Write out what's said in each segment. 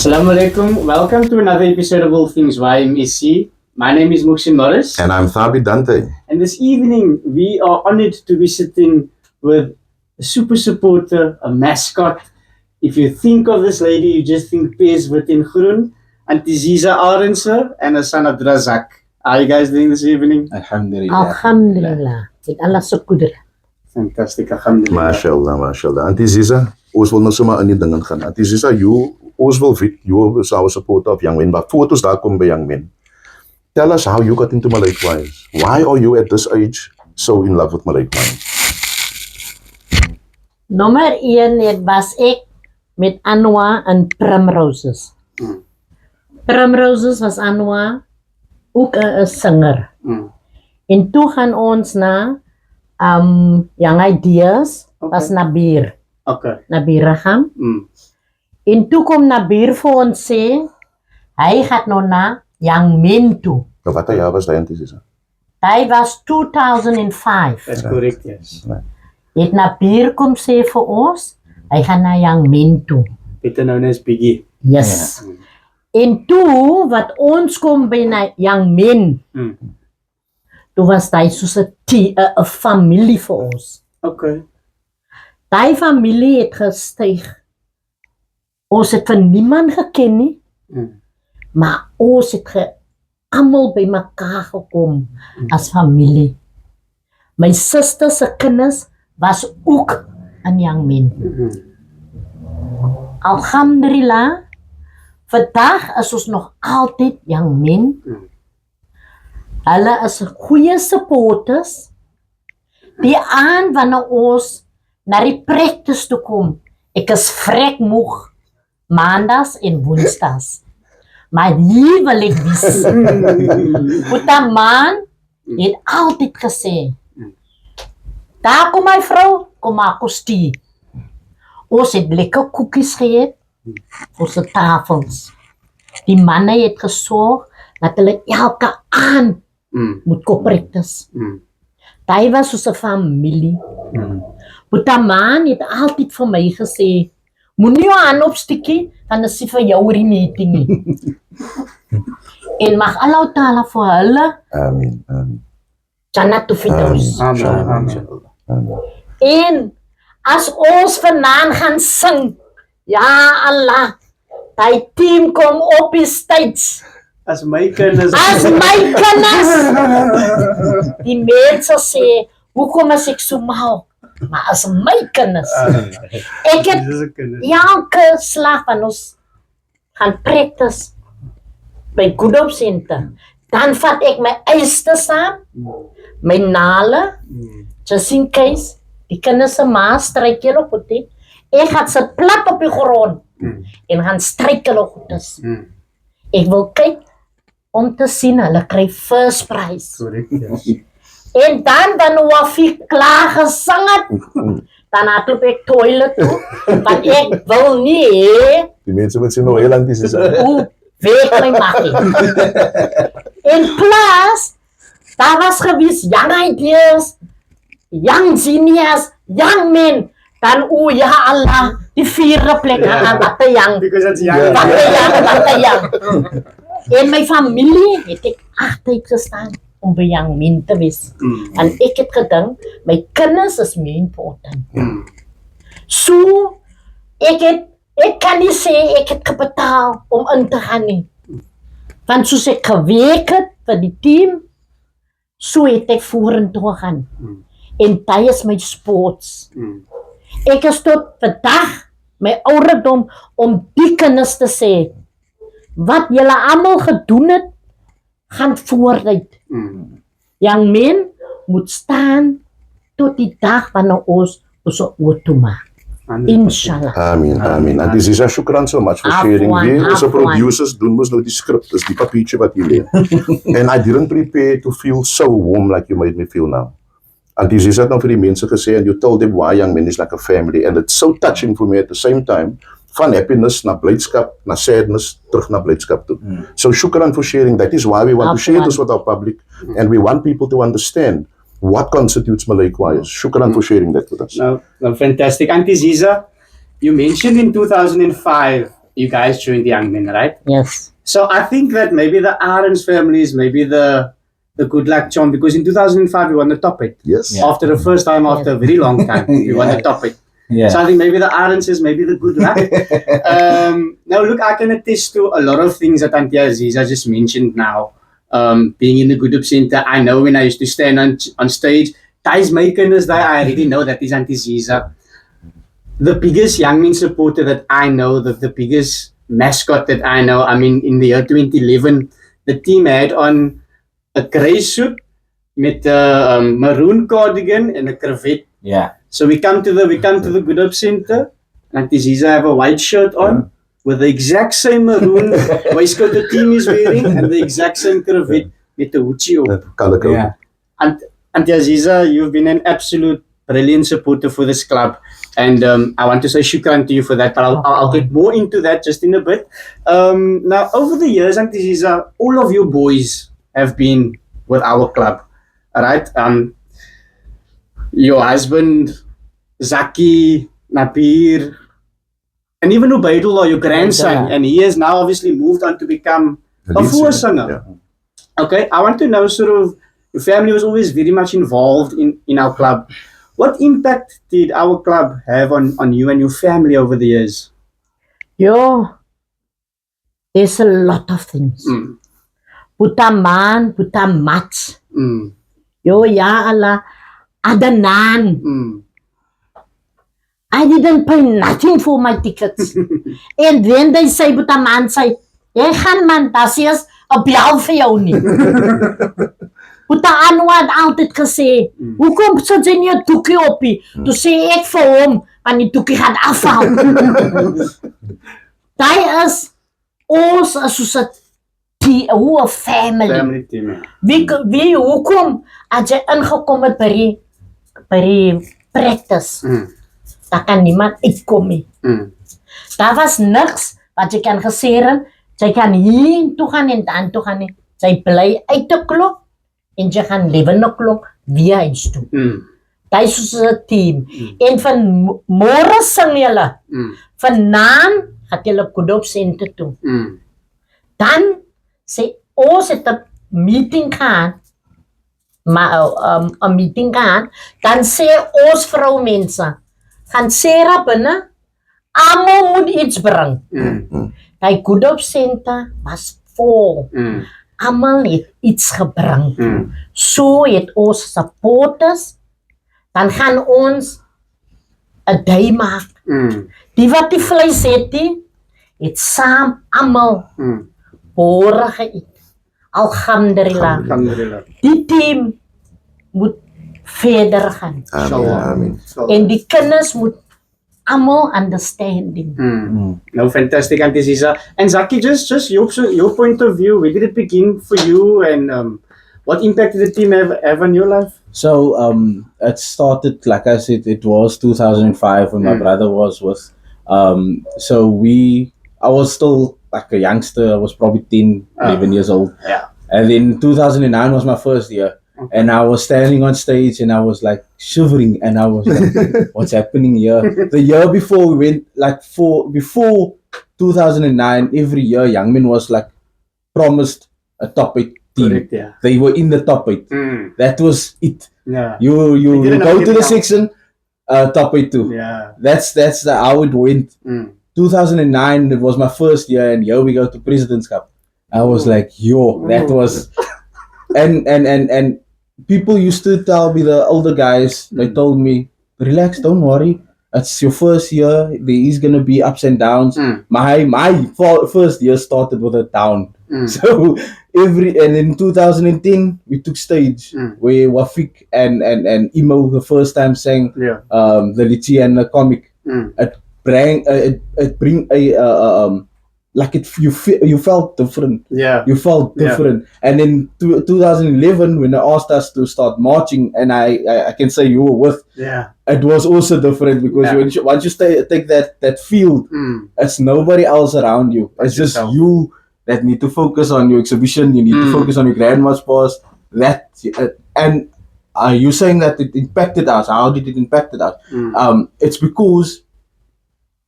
Assalamu alaikum. Welcome to another episode of All Things YMSC. My name is Muhsin Thaabied. And I'm Thaabied Dante. And this evening, we are honored to be sitting with a super supporter, a mascot. If you think of this lady, you just think Pes within Groen, Aunty Aziza Arendse, and her son Abdurazak. How are you guys doing this evening? Alhamdulillah. Alhamdulillah. Met Allah se goederen. Fantastic, alhamdulillah. MashaAllah, MashaAllah. Aunty Aziza, ons wil nou sommer in die dingen gaan. Aunty Aziza, ons wil weet, you is our supporter of young men, but voordat ons daar kom by young men, tell us how you got into Malay Choirs. Why are you at this age so in love with Malay Choirs? Nommer 1 was ek met Anwa in Primroses. Primroses was Anwa ook 'n sanger. En toe gaan ons na Young Ideas, was Nabir. Nabir gaan. En toe kom Nabir vir ons sê, hy gaat nou na Young Men toe. Nou wat jaar was die Aunty Aziza? Hy was 2005. That's correct, yes. Het Nabir kom sê vir ons, hy gaan na Young Men toe. Better known as Biggie. Yes. En toe, wat ons kom by na Young Men, toe was hy soos 'n familie vir ons. Okay. Die familie het gestyg. Ons het van niemand geken nie, maar ons het almal by mekaar gekom as familie. My suster se kinders was ook in Young Men. Alhamdulillah, vandag is ons nog altyd Young Men. Hulle is goeie supporters. Die aan wanneer ons na die practice toe kom, ek is vrek moeg, maandags en woensdags. Maar hier wil ek wees. Man het altyd gesê, daar kom my vrou, kom maar kostie. Ons het lekker koekies geëet, ons het tafels. Die manne het gesorg, dat hulle elke aand moet kooprektes. Daai was soos 'n familie. Man het altyd vir my gesê, moenie jou hand opstikkie, dan is dit vir jou oor die meeting nie. En mag Allah Ta'ala vir hulle Amen, amen. Jannatu Firdaus. Amen. En as ons vanaand gaan sing, ja Allah, die team kom op die stage. As my kinders. As my kinders. Die mense sê, hoekom is ek so mal? Maar as my kinders. Ek het elke slag van ons gaan practice by Good Hope Center. Dan vat ek my eiste saam, my nale, just in case, die kinders se ma stryk hulle goed. Ek gaan sit plat op die grond en gaan stryk hulle goed. Ek wil kyk om te sien hulle kry first prize. Correct, yes. En dan Wafi klaar gesing het, dan hardloop ek toilet toe, want ek wil nie hê, Die mense wat sê nou heel Aunty Aziza. weg my makkie. En plus, daar was gewees Young Ideas, Young Genius, Young Men, dan ja Allah, die 4de plek aan wat te young. Because it's young. Wat te young. En my familie het ek agter gestaan om by Young Men te wees. En ek het gedink, my kinders is meer important. So, ek kan nie sê ek het gebetaal om in te gaan nie. Want soos ek gewerk het vir die team, so het ek vorentoe gaan. En dit is my sports. Ek is tot vandag my ouderdom om die kinders te sê, wat julle almal gedoen het, gaan vooruit. Young Men moet staan tot die dag wanneer ons oor toe maak. Inshallah. Amen, amen. Aunty Aziza, shukran so much for sharing. We as a producers doen mos nou die script, is die papiertjie wat jy leer. And I didn't prepare to feel so warm like you made me feel now. Aunty Aziza het nou vir die mense gesê, and you told them why Young Men is like a family, and it's so touching for me at the same time, van happiness na blydskap, na sadness, terug na blydskap toe. So shukran for sharing. That is why we want to share this with our public, and we want people to understand what constitutes Malay choirs. Shukran for sharing that with us. No, fantastic. Aunty Aziza, you mentioned in 2005 you guys joined the Young Men, right? Yes. So I think that maybe the Arendse families, maybe the good luck charm, because in 2005 we won the top 8. Yes. Yeah. After the first time, after a very long time, we won the top 8. Yeah. So I think maybe the Arendse is maybe the good luck. Now look, I can attest to a lot of things that Aunty Aziza just mentioned now. Being in the Good Hope Center, I know when I used to stand on stage, Thais Makeners there, I already know that is Aunty Aziza. The biggest Young Men supporter that I know, the biggest mascot that I know, I mean, in the year 2011, the team had on a grey suit with a maroon cardigan and a cravat. Yeah. So we come to the Good Hope Center, and Aunty Zee have a white shirt on with the exact same maroon waistcoat the team is wearing and the exact same cravat with the hoochie on. Color code. Yeah. And Aunty Aziza, you've been an absolute brilliant supporter for this club, and I want to say shukran to you for that. But I'll get more into that just in a bit. Now, over the years, Aunty Aziza, all of you boys have been with our club, all right? Your husband, Zaki, Nabir, and even Ubaidullah, your grandson, and he has now obviously moved on to become The a lead singer, voorsinger. yeah. Okay, I want to know sort of, your family was always very much involved in our club. What impact did our club have on you and your family over the years? Yo, there's a lot of things. Putaman, putamat. Yo, ya Allah, adanan. I didn't pay nothing for my tickets. And then they say, putaman say, jy gaan man, das is 'n bel vir jou nie. Puta Anwar het altyd gesê, hoekom sit jy nie 'n doekie op nie? Toe sê ek vir hom, want die doekie gaan afval. Daai is, ons is soos 'n family. Family team, ja. Wie, hoekom, as jy ingekom het by die practice, daar kan niemand uitkom nie. Daar was niks wat jy kan gesê het, jy kan hier toe gaan en dan toe gaan nie. Jy bly uit te klop, en jy gaan 11 o'clock weer huis toe. Dit is soos 'n team. En van môre sing julle. Vanaand gaan julle Good Hope Center toe. Dan sê ons het 'n meeting gehad, maar 'n meeting gehad, dan sê ons vroumense, gaan Sarah binne, almal moet iets bring. Die Good Hope Center was vol. Almal het iets gebring. So het ons supporters, dan gaan ons 'n day maak. Die wat die vleis het saam almal bore geëet. Alhamdulillah. Die team moet verder gaan. Amen. En die kinders moet almal understanding. No, fantastic, Aunty Aziza. And Zaki, just your point of view, where did it begin for you, and what impact did the team have on your life? So it started, like I said, it was 2005 when my brother was with. So I was still like a youngster. I was probably 10, 11 years old. Yeah. And then 2009 was my first year. And I was standing on stage and I was like shivering and I was like, what's happening here? The year before we went, like before 2009, every year Young Men was like promised a top 8 team. Correct, yeah. They were in the top 8. That was it. Yeah. You didn't go know to the anything section, top 8 too. Yeah. That's how it went. 2009, it was my first year, and here we go to President's Cup. I was like, yo, that was, and people used to tell me, the older guys, they told me, relax, don't worry. It's your first year. There is gonna be ups and downs. My first year started with a down. So and in 2010 we took stage where Wafik and Imo the first time sang the Litchi and the comic. It bring a like you felt different. Yeah. You felt different. And in 2011 when they asked us to start marching, and I can say you were with. Yeah. It was also different because once you take that field, it's nobody else around you. It's just you that need to focus on your exhibition. You need to focus on your grandma's past. And are you saying that it impacted us? How did it impact us? It's because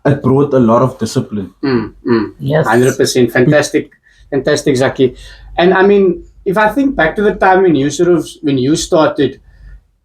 it brought a lot of discipline. Yes. 100%. Fantastic, Zaki. And I mean, if I think back to the time when you started,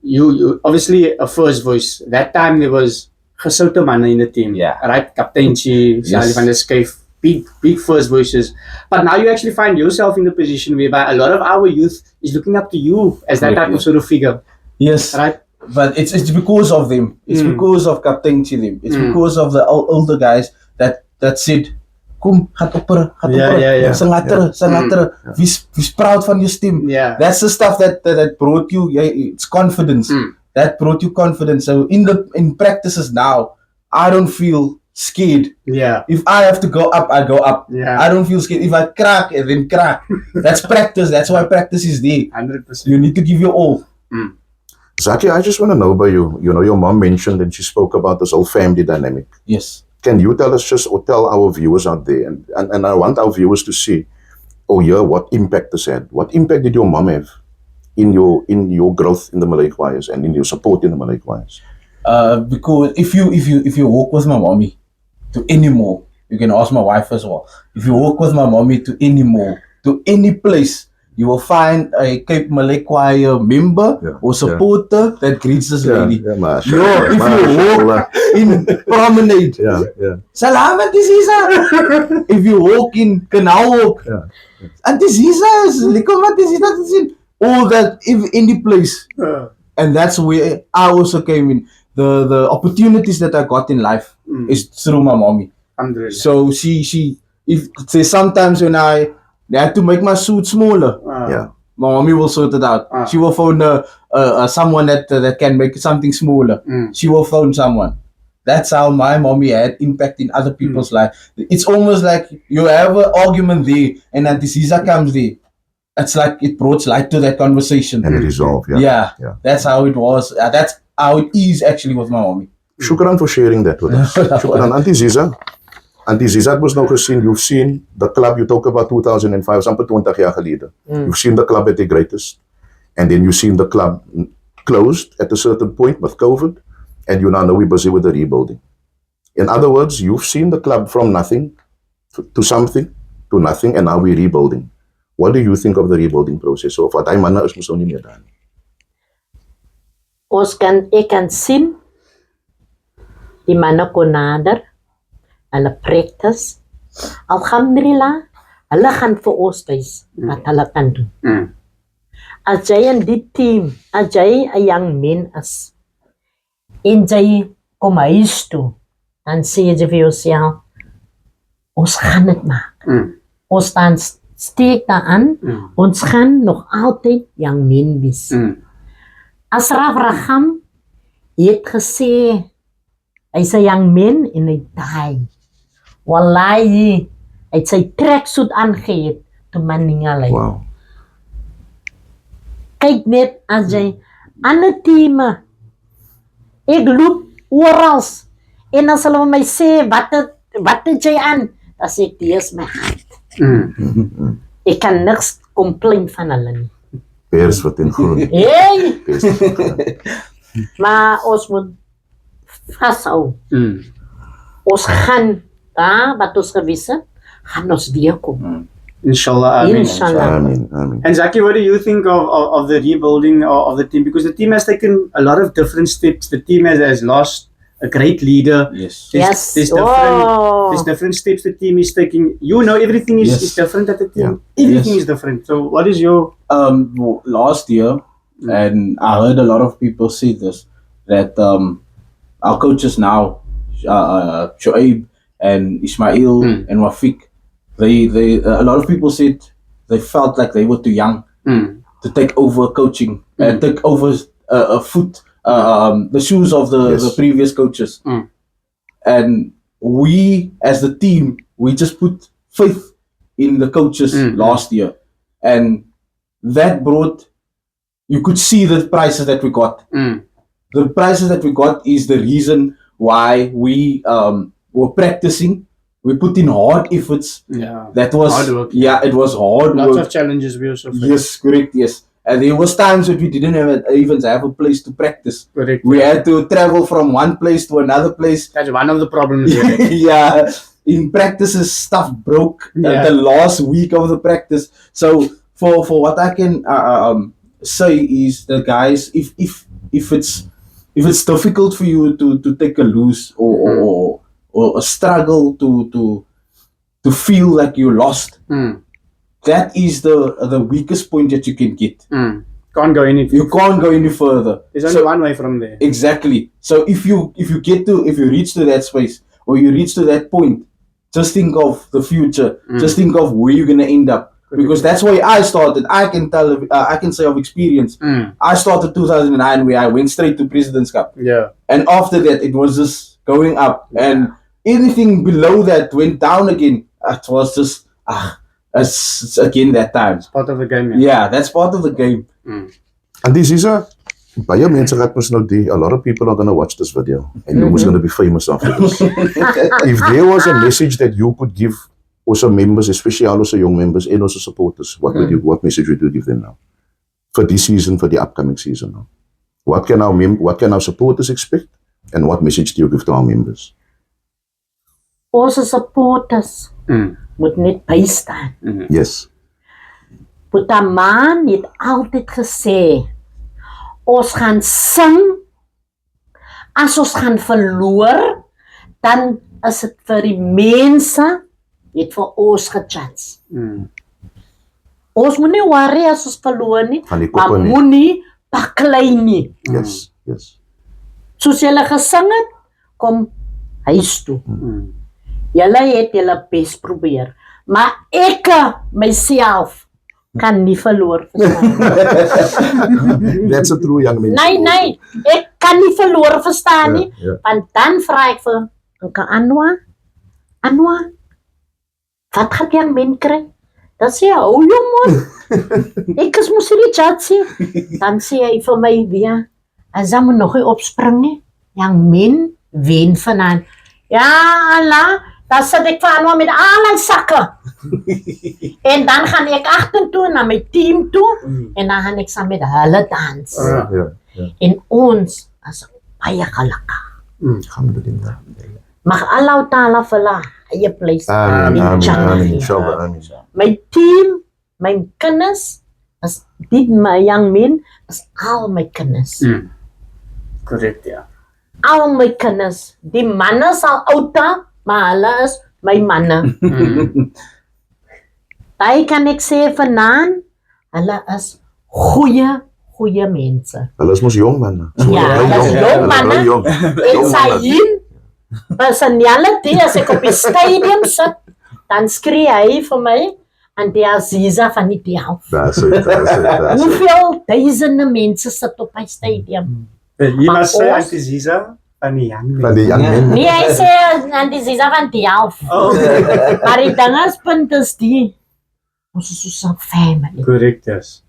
you obviously a first voice. That time there was gesoute manne in the team. Yeah. Right? Kapteintjie, Sally van der Skyf, big first voices. But now you actually find yourself in the position whereby a lot of our youth is looking up to you as that type of sort of figure. Yes. Right? But it's because of them. It's because of Captain Chilim. It's because of the older guys that said, "Kom, gaat opper, sangatere. We's proud van your team." Yeah. That's the stuff that brought you. It's confidence. That brought you confidence. So in practices now, I don't feel scared. Yeah. If I have to go up, I go up. Yeah. I don't feel scared. If I crack, then crack. That's practice. That's why practice is there. 100%. You need to give your all. Zaki, I just want to know about you. You know, your mom mentioned and she spoke about this whole family dynamic. Yes. Can you tell us or tell our viewers out there, and I want our viewers to see, what impact this had? What impact did your mom have in your growth in the Malay choirs and in your support in the Malay choirs? Because if you walk with my mommy to any mall, you can ask my wife as well. If you walk with my mommy to any mall, to any place, you will find a Cape Malay Choir member or supporter that greets this lady. Yeah, if you walk in Promenade, Salam Aunty Zee. If you walk in Canal Walk, Aunty Zee, all that, if any place. And that's where I also came in. The opportunities that I got in life is through my mommy. So she if say sometimes when I had to make my suit smaller, my mommy will sort it out. She will phone someone that can make something smaller. She will phone someone. That's how my mommy had impact in other people's life. It's almost like you have an argument there and Aunty Zee comes there. It's like it brought light to that conversation. And resolve, That's how it was. That's how it is actually with my mommy. Shukran for sharing that with us. Shukran. Aunty Zee, het was nou gezien, you've seen the club, you talk about 2005, amper 20 jaar geleden. You've seen the club at the greatest. And then you've seen the club closed at a certain point with COVID. And you now know we're busy with the rebuilding. In other words, you've seen the club from nothing to something, to nothing, and now we're rebuilding. What do you think of the rebuilding process? So, wat hy manne is mos nou nie meer daar nie. Ek kan sien die manne kon nader, hulle practice. Alhamdulillah, hulle gaan vir ons wys wat hulle kan doen. As jy in die team, as jy 'n young man is, en jy kom huis toe, dan sê jy vir jouself, ons gaan dit maak. Ons staan steek daaraan, ons gaan nog altyd young men wees. Asraf Raham het gesê, hy's 'n young man en hy die. Wallahi, hy het sy tracksuit aangehet toe Maninga. Wow. Kyk net as jy ander teame, ek loop oral en as hulle my sê, wat het jy aan? Dan sê ek, dis my hart. Ek kan niks complain van hulle nie. Pers wat in groen. Hey! Maar ons moet vashou. Ons gaan, wat ons gewis het, gaan ons weer kom. Inshallah, amen. Amen. And Zaki, what do you think of the rebuilding of the team? Because the team has taken a lot of different steps. The team has lost a great leader. Yes. There's different steps the team is taking. You know, everything is different at the team. Everything is different. So what is your... Last year, and I heard a lot of people say this, that our coaches now, Shoaib and Ismail and Wafiq, they a lot of people said they felt like they were too young to take over coaching, take over the shoes of the previous coaches. And we, as the team, we just put faith in the coaches last year. And that brought, you could see the prices that we got. The prices that we got is the reason why we were practicing. We put in hard efforts. Yeah. That was hard work. Yeah, it was hard Lots work. of challenges we also faced. Yes, correct, yes. And there was times that we didn't even have a place to practice. Correct. We had to travel from one place to another place. That's one of the problems here. Yeah, in practices, stuff broke Yeah. the last week of the practice. So for what I can say is that, guys, if it's difficult for you to take a lose or a struggle to feel like you lost, that is the weakest point that you can get. Can't go any. You can't go any further. There's only one way from there. Exactly. So if you reach to that space or you reach to that point, just think of the future. Just think of where you're gonna end up. Because that's why I started. I can say of experience. I started 2009 where I went straight to President's Cup. Yeah. And after that, it was just going up. And anything below that went down again. It was just, it's again that time. It's part of the game. Yeah, that's part of the game. And this is baie mense wat mos nou die, a lot of people are going to watch this video and you must going to be famous after this. If there was a message that you could give also members, especially also young members and also supporters, what message would you give them now? For this season, for the upcoming season now? What can our supporters expect? And what message do you give to our members? Onze supporters moet net bystaan. Yes. Boetaman het altyd gesê, ons gaan sing, as ons gaan verloor, dan is dit vir die mense, het vir ons gechance. Ons moet nie worry as ons verloor nie, maar moenie baklei nie. Yes, yes. Soos julle gesing het, kom huis toe. Julle het julle bes probeer, maar ek, myself, kan nie verloor verstaan. That's a true young man. Nee, ek kan nie verloor verstaan nie, want dan vraag ek vir Anka Anwa, wat gaan die young man kry? Dan sê hy, hou jou man, ek is mos die judge. Dan sê hy vir my weer, as hy moet nog nie opspring nie, young man wen vanaan. Ja, Allah, dan sit ek vir Anwa met al my sakke. En dan gaan ek agtertoe na my team toe en dan gaan ek saam met hulle dans. En ons is baie gelukkig. Alhamdulillah. Mag Allah Ta'ala vir hulle eie pleis. Amen. Inshallah. My team, my kinders, is die my young men, is al my kinders. Correct, ja. Al my kinders. Die manne sal outa, maar hulle is my manne. Daai kan ek sê vanaan, hulle is goeie mense. Hulle is mos jong manne. Ja, hulle is jong manne. En sy personality, as ek op die stadium sit, dan skree hy vir my, Aunty Aziza van die Delft. That's it. Hoeveel duisende mense sit op my stadium? Jy must say Aunty Zee van die young Van die young men. Nee, hy sê Aunty Aziza van die Delft. Maar die ding is, punt is die, ons is soos 'n family. Correct, yes.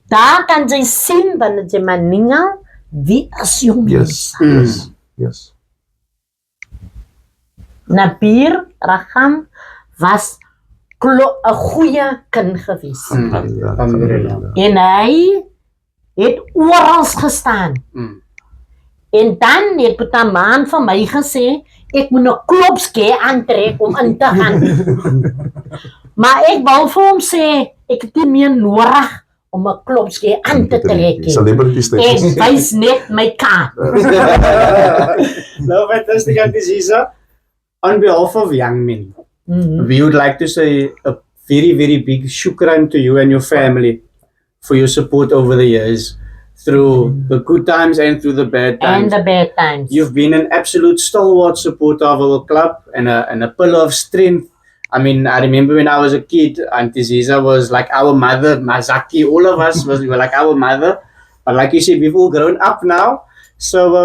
Daar kan jy sien, wanneer jy maninga, wie is jong mense. Yes. Nabir Raham was 'n goeie kind gewees. Alhamdulillah. En hy het oral gestaan. En dan het Boetaman van my gesê, ek moet 'n klopske aantrek om in te gaan. Maar ek wou vir hom sê, ek het nie meer nodig om 'n klopske aan te trek. Celebrity status. Ek wys net my kaart. Nou, fantastic, Aunty Zee. On behalf of young men, we would like to say a very, very big shukran to you and your family for your support over the years, through the good times and through the bad times. And the bad times. You've been an absolute stalwart supporter of our club and a pillar of strength. I mean, I remember when I was a kid, Aunty Zee was like our mother, Mazaki, all of us were like our mother. But like you said, we've all grown up now. So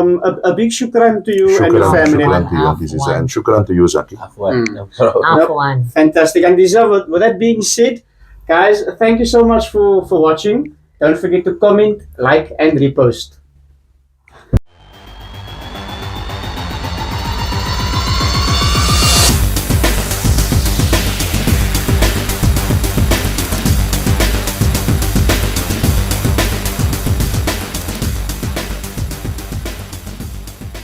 a big shukran to you and your family. Shukran to you, Aunty Zee, and shukran to you, Zaki. Afwan. Fantastic. And Aziza, with that being said, guys, thank you so much for watching. Don't forget to comment, like, and repost.